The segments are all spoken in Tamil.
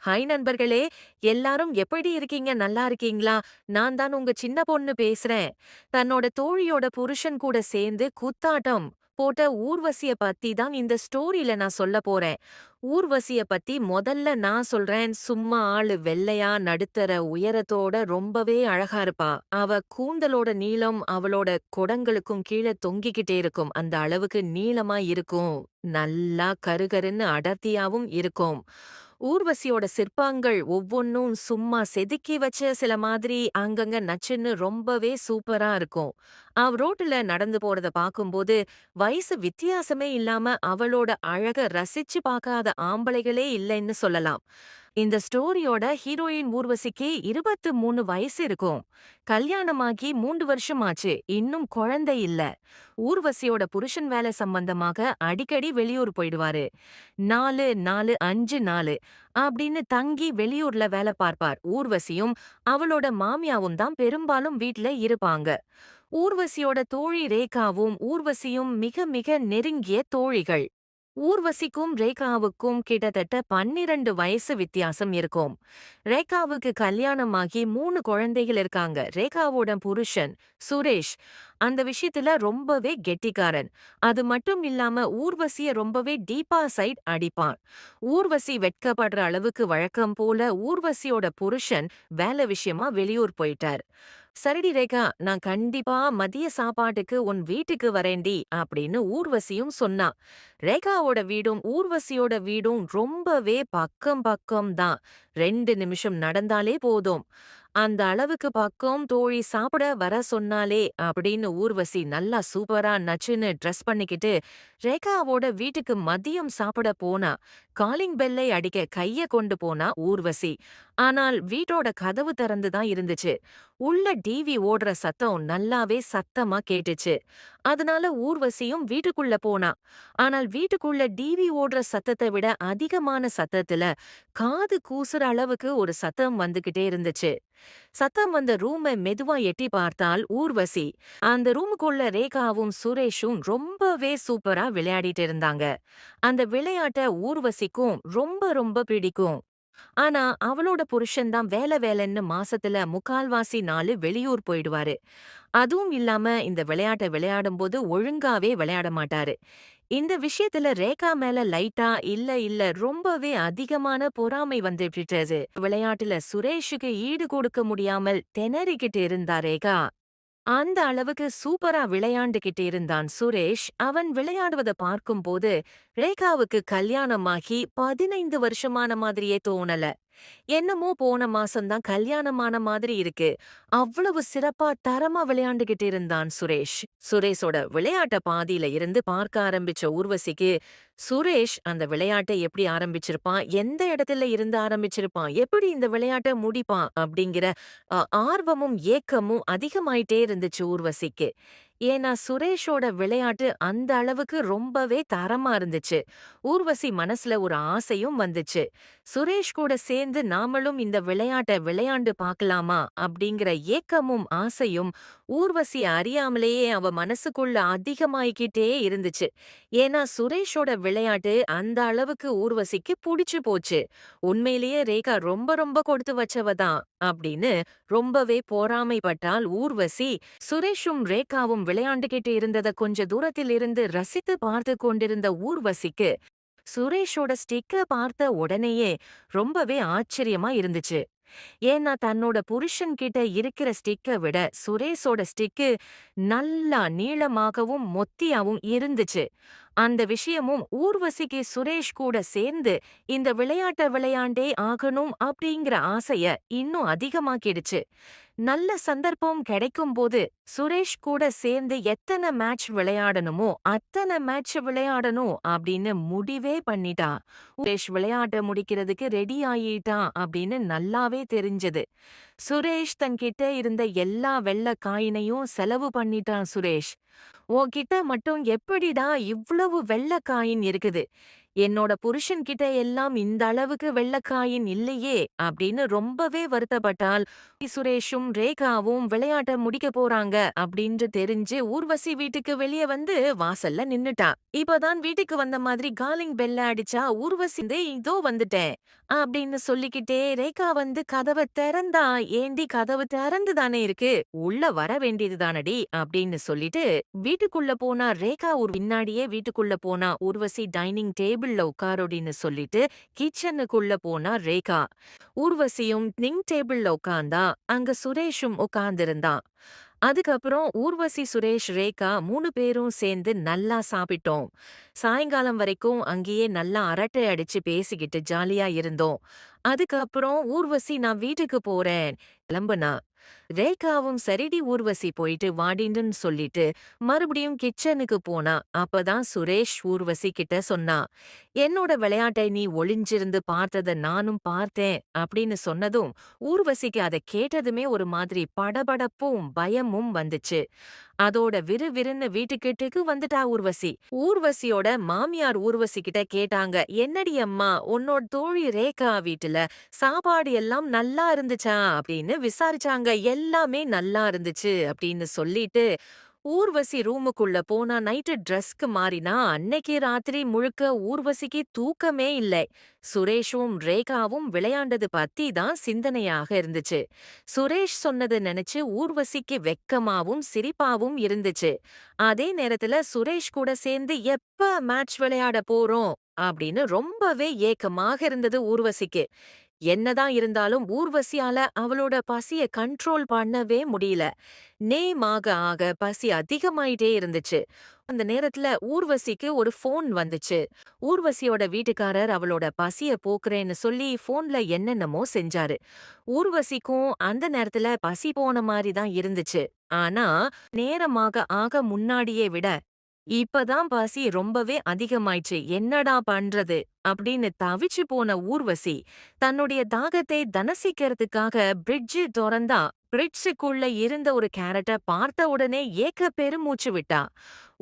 ஹாய் நண்பர்களே! எல்லாரும் எப்படி இருக்கீங்க? நல்லா இருக்கீங்களா? நான் தான் உங்க சின்ன பொண்ணு பேசுறேன். தன்னோட தோழியோட புருஷன் கூட சேர்ந்து குத்தாட்டம் போட்ட ஊர்வசிய பத்தி தான் இந்த ஸ்டோரியில நான் சொல்லப் போறேன். ஊர்வசிய பத்தி முதல்ல நான் சொல்றேன். சும்மா ஆளு வெள்ளையா, நடுத்தர உயரத்தோட ரொம்பவே அழகா இருப்பா. அவ கூந்தலோட நீளம் அவளோட குடங்களுக்கும் கீழ தொங்கிக்கிட்டே இருக்கும். அந்த அளவுக்கு நீளமா இருக்கும். நல்லா கருகருன்னு அடர்த்தியாவும் இருக்கும். ஊர்வசியோட சிற்பங்கள் ஒவ்வொன்னும் சும்மா செதுக்கி வச்ச சில மாதிரி அங்கங்க நச்சுன்னு ரொம்பவே சூப்பரா இருக்கும். ரோட்டுல நடந்து போறத பார்க்கும்போது வயசு வித்தியாசமே இல்லாம அவளோட அழக ரசிச்சு பார்க்காத ஆம்பளைகளே இல்லைன்னு சொல்லலாம். இந்த ஸ்டோரியோட ஹீரோயின் ஊர்வசிக்கு 23 வயசு இருக்கும். கல்யாணமாகி 3 வருஷம் ஆச்சு. இன்னும் குழந்தை இல்ல. ஊர்வசியோட புருஷன் வேலை சம்பந்தமாக அடிக்கடி வெளியூர் போயிடுவாரு. 4, 4, 5 நாளு அப்படின்னு தங்கி வெளியூர்ல வேலை பார்ப்பார். ஊர்வசியும் அவளோட மாமியாவும் தான் பெரும்பாலும் வீட்ல இருப்பாங்க. ஊர்வசியோட தோழி ரேகாவும் ஊர்வசியும் மிக மிக நெருங்கிய தோழிகள். ஊர்வசிக்கும் ரேகாவுக்கும் கிட்டத்தட்ட 12 வயசு வித்தியாசம் இருக்கும். ரேகாவுக்கு கல்யாணமாகி 3 குழந்தைகள் இருக்காங்க. ரேகாவோட புருஷன் சுரேஷ் அந்த விஷயத்துல ரொம்பவே கெட்டிக்காரன். அது மட்டும் இல்லாம ஊர்வசிய ரொம்பவே டீப்பா சைட் அடிப்பான். ஊர்வசி வெட்கப்படுற அளவுக்கு வழக்கம் போல ஊர்வசியோட புருஷன் வேலை விஷயமா வெளியூர் போயிட்டார். சரிடி ரேகா, நான் கண்டிப்பா மதிய சாப்பாட்டுக்கு உன் வீட்டுக்கு வரேன்டி அப்படின்னு ஊர்வசியும் சொன்னா. ரேகாவோட வீடும் ஊர்வசியோட வீடும் ரொம்பவே பக்கம் பக்கம் தான். 2 நிமிஷம் நடந்தாலே போதும். அந்த அளவுக்கு பக்கம். தோழி சாப்பிட வர சொன்னாலே அப்படின்னு ஊர்வசி நல்லா சூப்பரா நச்சுன்னு ட்ரெஸ் பண்ணிக்கிட்டு ரேகாவோட வீட்டுக்கு மதியம் சாப்பிட போனா. காலிங் பெல்லை அடிக்க கைய கொண்டு போனா ஊர்வசி. ஆனால் வீட்டோட கதவு திறந்து தான் இருந்துச்சு. உள்ள டிவி ஓடுற சத்தம் நல்லாவே சத்தமா கேட்டுச்சு. அதனால ஊர்வசியும் வீட்டுக்குள்ள போனா. ஆனால் வீட்டுக்குள்ள டிவி ஓடுற சத்தத்தை விட அதிகமான சத்தத்துல காது கூசுற அளவுக்கு ஒரு சத்தம் வந்துகிட்டே இருந்துச்சு. சத்தம் வந்த ரூமை மெதுவா எட்டி பார்த்தால் ஊர்வசி. அந்த ரூமுக்குள்ள ரேகாவும் சுரேஷும் ரொம்பவே சூப்பரா விளையாடிட்டு இருந்தாங்க. அந்த விளையாட்ட ஊர்வசிக்கும் ரொம்ப ரொம்ப பிடிக்கும். ஆனா அவளோட புருஷன் தான் வேலை வேலைன்னு மாசத்துல 3/4 நாளு வெளியூர் போயிடுவாரு. அதுவும் இல்லாம இந்த விளையாட்ட விளையாடும்போது ஒழுங்காவே விளையாட மாட்டாரு. இந்த விஷயத்துல ரேகா மேல லைட்டா இல்ல ரொம்பவே அதிகமான பொறாமை வந்துவிட்டது. விளையாட்டுல சுரேஷுக்கு ஈடு கொடுக்க முடியாமல் திணறிக்கிட்டு இருந்தா ரேகா. அந்த அளவுக்கு சூப்பரா விளையாண்டுகிட்டு இருந்தான் சுரேஷ். அவன் விளையாடுவத பார்க்கும்போது ரேகாவுக்கு கல்யாணமாகி 15 வருஷமான மாதிரியே தோணல. என்னமோ போன மாசம்தான் கல்யாணமான மாதிரி இருக்கு. அவ்வளவு சிறப்பா தரமா விளையாண்டுகிட்டு இருந்தான் சுரேஷ். சுரேஷோட விளையாட்ட பாதியில இருந்து பார்க்க ஆரம்பிச்ச ஊர்வசிக்கு, சுரேஷ் அந்த விளையாட்டை எப்படி ஆரம்பிச்சிருப்பான், எந்த இடத்துல இருந்து ஆரம்பிச்சிருப்பான், எப்படி இந்த விளையாட்ட முடிப்பான் அப்படிங்கிற ஆர்வமும் ஏக்கமும் அதிகமாயிட்டே இருந்துச்சு ஊர்வசிக்கு. ஏன்னா சுரேஷோட விளையாட்டு அந்த அளவுக்கு ரொம்பவே தரமா இருந்துச்சு. ஊர்வசி மனசுல ஒரு ஆசையும் வந்துச்சு. சுரேஷ் கூட சேர்ந்து நாமளும் இந்த விளையாட்ட விளையாண்டு பார்க்கலாமா அப்படிங்கிற ஏக்கமும் ஆசையும் ஊர்வசி அறியாமலேயே அவ மனசுக்குள்ள அதிகமாயிக்கிட்டே இருந்துச்சு. ஏன்னா சுரேஷோட விளையாட்டு அந்த அளவுக்கு ஊர்வசிக்கு புடிச்சு போச்சு. உண்மையிலேயே ரேகா ரொம்ப ரொம்ப கொடுத்து வச்சவ தான் அப்படின்னு ரொம்பவே பொறாமைப்பட்டாள் ஊர்வசி. சுரேஷும் ரேகாவும் விளையாண்டுகிட்டு இருந்தத கொஞ்ச தூரத்தில் இருந்து ரசித்து பார்த்து கொண்டிருந்த ஊர்வசிக்கு சுரேஷோட ஸ்டிக்க பார்த்த உடனேயே ரொம்பவே ஆச்சரியமா இருந்துச்சு. ஏன்னா தன்னோட புருஷன் கிட்ட இருக்கிற ஸ்டிக்க விட சுரேஷோட ஸ்டிக்கு நல்லா நீளமாகவும் மொத்தியாவும் இருந்துச்சு. அந்த விஷயமும் ஊர்வசிக்கு சுரேஷ் கூட சேர்ந்து இந்த விளையாட்ட விளையாண்டே ஆகணும் அப்படிங்கிற ஆசைய இன்னும் அதிகமாக்கிடுச்சு. நல்ல சந்தர்ப்பம் கிடைக்கும்போது சுரேஷ் கூட சேர்ந்து எத்தனை மேட்ச் விளையாடணுமோ அத்தனை மேட்ச் விளையாடணும் அப்படின்னு முடிவே பண்ணிட்டா. சுரேஷ் விளையாட்ட முடிக்கிறதுக்கு ரெடி ஆயிட்டான் அப்படின்னு நல்லாவே தெரிஞ்சது. சுரேஷ் தன்கிட்ட இருந்த எல்லா வெள்ள காயினையும் செலவு பண்ணிட்டான் சுரேஷ். உன்கிட்ட மட்டும் எப்படிடா இவ்வளவு வெள்ள காயின் இருக்குது? என்னோட புருஷன் கிட்ட எல்லாம் இந்த அளவுக்கு வெள்ளக்காயின் இல்லையே அப்படின்னு ரொம்பவே வருத்தப்பட்டாள். சுரேஷும் ரேகாவும் விளையாட்ட முடிக்க போறாங்க அப்படின்னு தெரிஞ்சு ஊர்வசி வீட்டுக்கு வெளியே வந்து வாசல்ல நின்னுட்டா. இப்பதான் வீட்டுக்கு வந்த மாதிரி காலிங் பெல்ல அடிச்சா ஊர்வசி இதோ வந்துட்டேன் அப்படின்னு சொல்லிக்கிட்டே ரேகா வந்து கதவை திறந்தா. ஏண்டி கதவு திறந்து தானே இருக்கு, உள்ள வர வேண்டியது தானடி அப்படின்னு சொல்லிட்டு வீட்டுக்குள்ள போனா. ரேகா பின்னாடியே வீட்டுக்குள்ள போனா. ஊர்வசி டைனிங் டேபிள்ல உட்காரோடின்னு சொல்லிட்டு கிச்சனுக்குள்ள போனா ரேகா. ஊர்வசியும் டேபிள்ல உட்கார்ந்தா. அங்க சுரேஷும் உட்கார்ந்திருந்தான். அதுக்கப்புறம் ஊர்வசி, சுரேஷ், ரேகா 3 பேரும் சேர்ந்து நல்லா சாப்பிட்டோம். சாயங்காலம் வரைக்கும் அங்கேயே நல்லா அரட்டை அடிச்சு பேசிக்கிட்டு ஜாலியா இருந்தோம். அதுக்கப்புறம் ஊர்வசி நான் வீட்டுக்கு போறேன் கிளம்புனா. ரேகாவும் சரிடி ஊர்வசி போயிட்டு வாடின்னு சொல்லிட்டு மறுபடியும் கிச்சனுக்கு போனா. அப்பதான் சுரேஷ் ஊர்வசி கிட்ட சொன்னா, என்னோட விளையாட்டை நீ ஒளிஞ்சிருந்து பார்த்தத நானும் பார்த்தேன் அப்படின்னு சொன்னதும் ஊர்வசிக்கு அதை கேட்டதுமே ஒரு மாதிரி படபடப்பும் பயமும் வந்துச்சு. அதோட விறுவிறுன்னு வீட்டுக்கிட்டுக்கு வந்துட்டா ஊர்வசி. ஊர்வசியோட மாமியார் ஊர்வசி கிட்ட கேட்டாங்க, என்னடி அம்மா உன்னோட தோழி ரேகா வீட்டுல சாப்பாடு எல்லாம் நல்லா இருந்துச்சா அப்படின்னு விசாரிச்சாங்க. எல்லாமே நல்லா இருந்துச்சு அப்படின்னு சொல்லிட்டு ஊர்வசி ரூமுக்குள்ள போனா. நைட்டு ட்ரெஸ்க்கு மாறினா. அன்னைக்கு ராத்திரி முழுக்க ஊர்வசிக்கு தூக்கமே இல்லை. சுரேஷும் ரேகாவும் விளையாண்டது பத்தி தான் சிந்தனையாக இருந்துச்சு. சுரேஷ் சொன்னதை நினைச்சு ஊர்வசிக்கு வெக்கமாவும் சிரிப்பாவும் இருந்துச்சு. அதே நேரத்துல சுரேஷ் கூட சேர்ந்து எப்ப மேட்ச் விளையாட போறோம் அப்படின்னு ரொம்பவே ஏக்கமாக இருந்தது ஊர்வசிக்கு. என்னதான் இருந்தாலும் ஊர்வசியால அவளோட பசிய கண்ட்ரோல் பண்ணவே முடியல. நேமாக ஆக பசி அதிகமாயிட்டே இருந்துச்சு. அந்த நேரத்துல ஊர்வசிக்கு ஒரு ஃபோன் வந்துச்சு. ஊர்வசியோட வீட்டுக்காரர் அவளோட பசிய போக்குறேன்னு சொல்லி ஃபோன்ல என்னென்னமோ செஞ்சாரு. ஊர்வசிக்கும் அந்த நேரத்துல பசி போன மாதிரி தான் இருந்துச்சு. ஆனா நேரமாக ஆக முன்னாடியே விட இப்பதான் பசி ரொம்பவே அதிகமாயிடுச்சு, என்னடா பண்றது அப்படின்னு தவிச்சு போன ஊர்வசி தன்னுடைய தாகத்தை தனசிக்கிறதுக்காக பிரிட்ஜ் தொறந்தா. பிரிட்ஜுக்குள்ள இருந்த ஒரு கேரட்ட பார்த்த உடனே ஏக்க பெருமூச்சு விட்டா.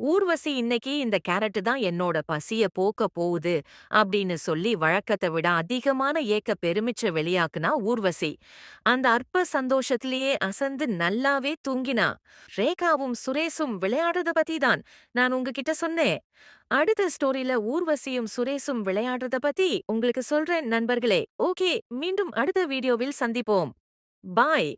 ஊர்வசி இன்னைக்கு இந்த கேரட் தான் என்னோட பசிய போக்க போகுது அப்படின்னு சொல்லி வழக்கத்தை விட அதிகமான ஏக்க பெருமிச்ச வெளியாக்குனா ஊர்வசி. அந்த அற்ப சந்தோஷத்திலேயே அசந்து நல்லாவே தூங்கினா. ரேகாவும் சுரேஷும் விளையாடுறத பத்தி தான் நான் உங்ககிட்ட சொன்னேன். அடுத்த ஸ்டோரியில ஊர்வசியும் சுரேஷும் விளையாடுறத பத்தி உங்களுக்கு சொல்றேன் நண்பர்களே. ஓகே, மீண்டும் அடுத்த வீடியோவில் சந்திப்போம். பாய்.